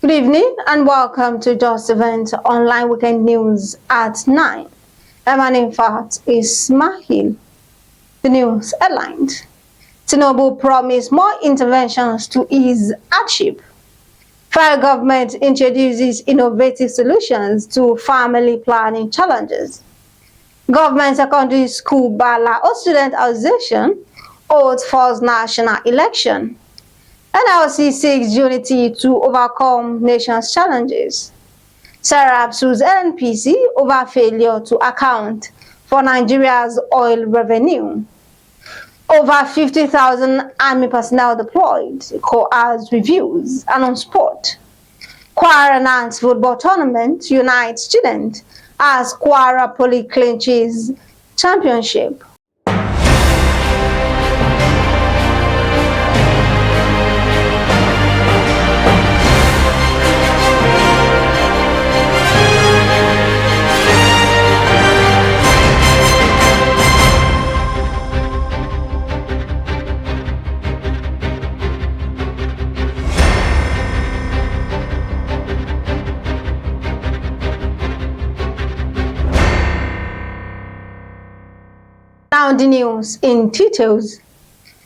Good evening and welcome to Justeventonline Weekend News at 9. My name, in fact, is Mahil. The news headlines. Tinubu promised more interventions to ease hardship. Federal government introduces innovative solutions to family planning challenges. Government secondary school Ballah Student Association holds first national election. NLC seeks unity to overcome nation's challenges. SERAP sues NNPC over failure to account for Nigeria's oil revenue. Over 50,000 army personnel deployed, COAS reviews, and on sport. Kwara NANS football tournament unites students as Kwara Clinches championship. Now the news in details.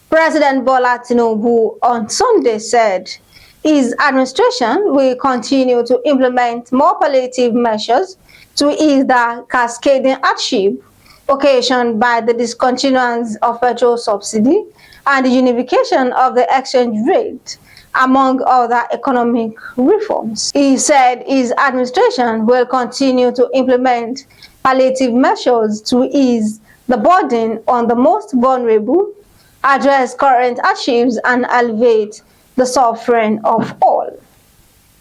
President Ballah Tinubu on Sunday said his administration will continue to implement more palliative measures to ease the cascading hardship occasioned by the discontinuance of petrol subsidy and the unification of the exchange rate, among other economic reforms. He said his administration will continue to implement palliative measures to ease the burden on the most vulnerable, address current hardships, and alleviate the suffering of all.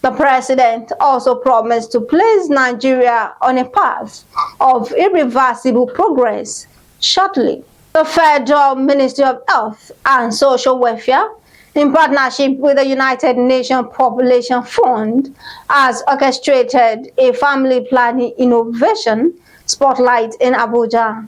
The president also promised to place Nigeria on a path of irreversible progress shortly. The Federal Ministry of Health and Social Welfare, in partnership with the United Nations Population Fund, has orchestrated a family planning innovation spotlight in Abuja,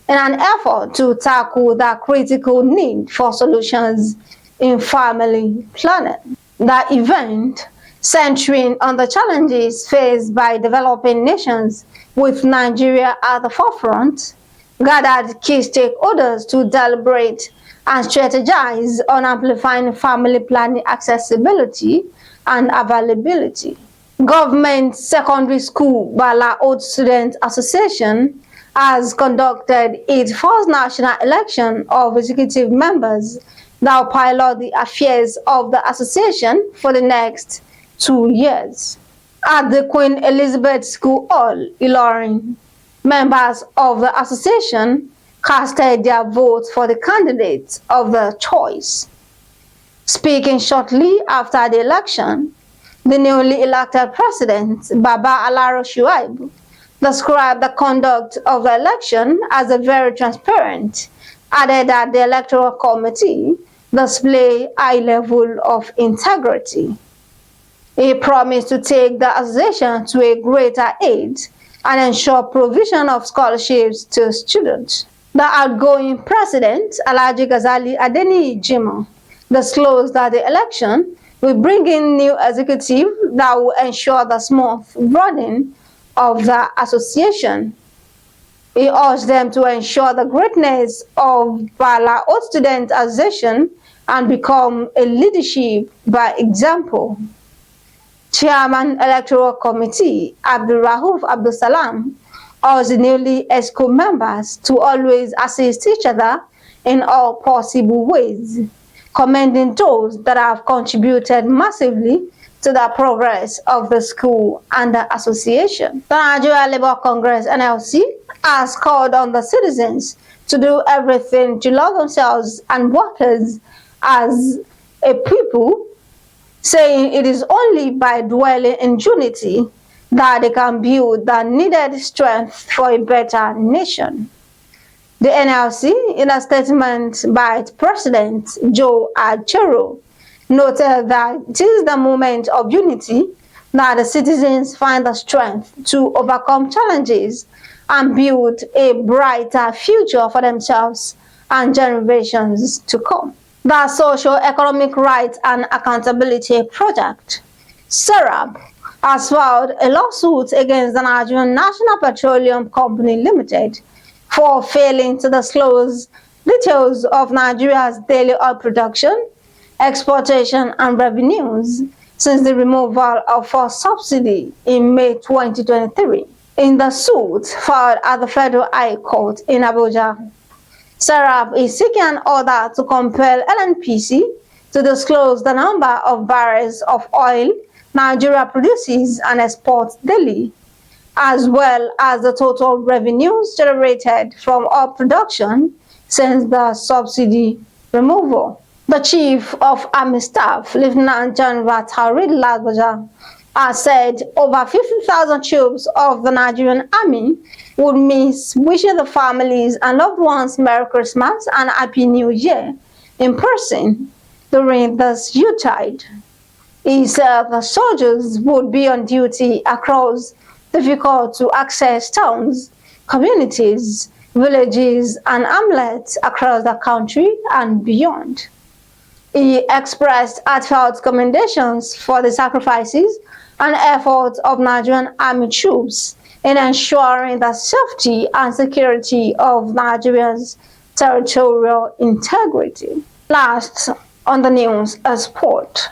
in an effort to tackle the critical need for solutions in family planning. The event, centering on the challenges faced by developing nations with Nigeria at the forefront, gathered key stakeholders to deliberate and strategize on amplifying family planning accessibility and availability. Government Secondary School Ballah Student Association has conducted its first national election of executive members that will pilot the affairs of the association for the next 2 years. At the Queen Elizabeth School Hall, Ilorin, members of the association casted their votes for the candidates of their choice. Speaking shortly after the election, the newly elected president, Ballah Shuaib, described the conduct of the election as a very transparent, added that the Electoral Committee display high level of integrity. He promised to take the association to a greater height and ensure provision of scholarships to students. The outgoing president, Alhaji Ghazali Adeni Jimoh, disclosed that the election will bring in new executive that will ensure the smooth running of the association. He urged them to ensure the greatness of Ballah Student Association and become a leadership by example. Chairman Electoral Committee Abdul Rauf Abdul Salam urged the newly ESCO members to always assist each other in all possible ways, commending those that have contributed massively to the progress of the school and the association. The Nigeria Labour Congress (NLC) has called on the citizens to do everything to love themselves and workers as a people, saying it is only by dwelling in unity that they can build the needed strength for a better nation. The NLC, in a statement by its president, Joe Achero, noted that it is the moment of unity that the citizens find the strength to overcome challenges and build a brighter future for themselves and generations to come. The Socio-Economic Rights and Accountability Project SERAP has filed a lawsuit against the Nigerian National Petroleum Company Limited for failing to disclose details of Nigeria's daily oil production, exportation, and revenues since the removal of forced subsidy in May 2023. In the suit filed at the Federal High Court in Abuja, SERAP is seeking an order to compel NNPC to disclose the number of barrels of oil Nigeria produces and exports daily, as well as the total revenues generated from oil production since the subsidy removal. The Chief of Army Staff, Lieutenant General Taurid Lagbaja, has said over 50,000 troops of the Nigerian Army would miss wishing the families and loved ones Merry Christmas and Happy New Year in person during this Yuletide. He said the soldiers would be on duty across difficult to access towns, communities, villages, and hamlets across the country and beyond. He expressed heartfelt commendations for the sacrifices and efforts of Nigerian Army troops in ensuring the safety and security of Nigeria's territorial integrity. Last on the news is sport.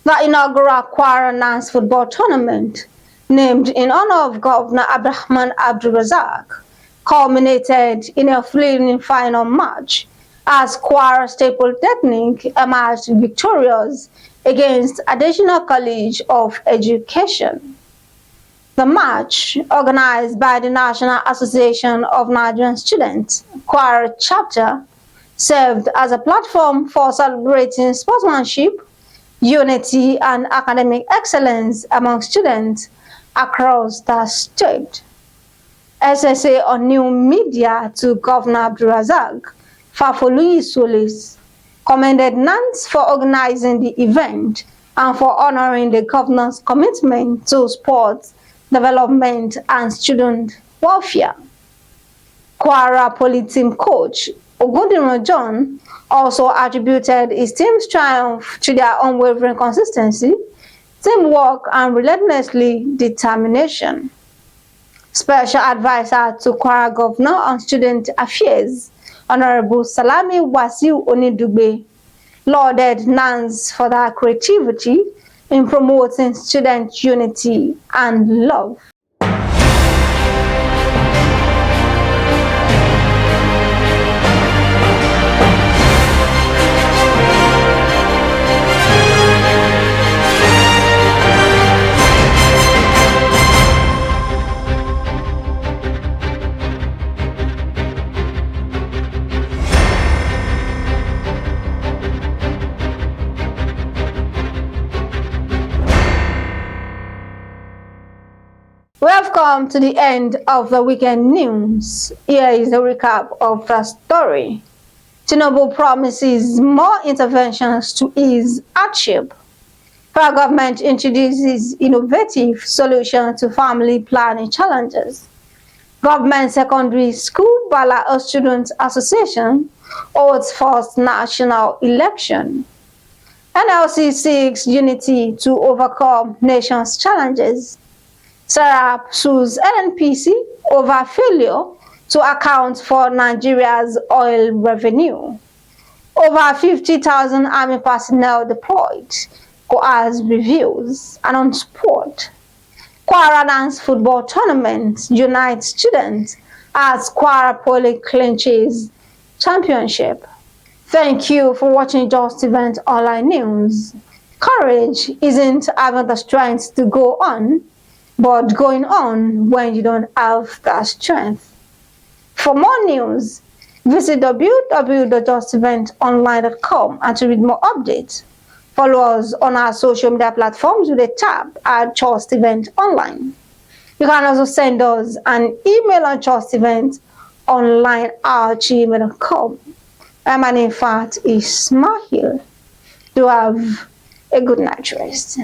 The inaugural Kwara NANS football tournament, named in honor of Governor Abdurrahman Abdulrazak, culminated in a thrilling final match as Kwara State Polytechnic emerged victorious against Additional College of Education. The match, organized by the National Association of Nigerian Students, Kwara chapter, served as a platform for celebrating sportsmanship, unity, and academic excellence among students across the state. SSA on new media to Governor Abdulrazak, Fafoluyi Solis, commended NANS for organizing the event and for honoring the governor's commitment to sports development and student welfare. Kwara Poly team coach Ogundiro John also attributed his team's triumph to their unwavering consistency, teamwork, and relentlessly determination. Special advisor to Kwara Governor on Student Affairs, Honorable Salami Wasiu Onidugbe, lauded NANS for their creativity in promoting student unity and love. We have come to the end of the weekend news. Here is a recap of the story. Tinubu promises more interventions to ease hardship. Federal government introduces innovative solution to family planning challenges. Government Secondary School Ballah Students Association holds first national election. NLC seeks unity to overcome nation's challenges. SERAP sues NNPC over failure to account for Nigeria's oil revenue. Over 50,000 army personnel deployed, COAS reviews, and on sport. Kwara NANS football tournament unites students as Kwara Poly Clinches championship. Thank you for watching Justeventonline News. Courage isn't having the strength to go on, but going on when you don't have that strength. For more news, visit www.justeventonline.com and to read more updates. Follow us on our social media platforms with a tab at Justeventonline. You can also send us an email on justeventonline@gmail.com. My name, in fact, is Smahil. Do have a good night rest.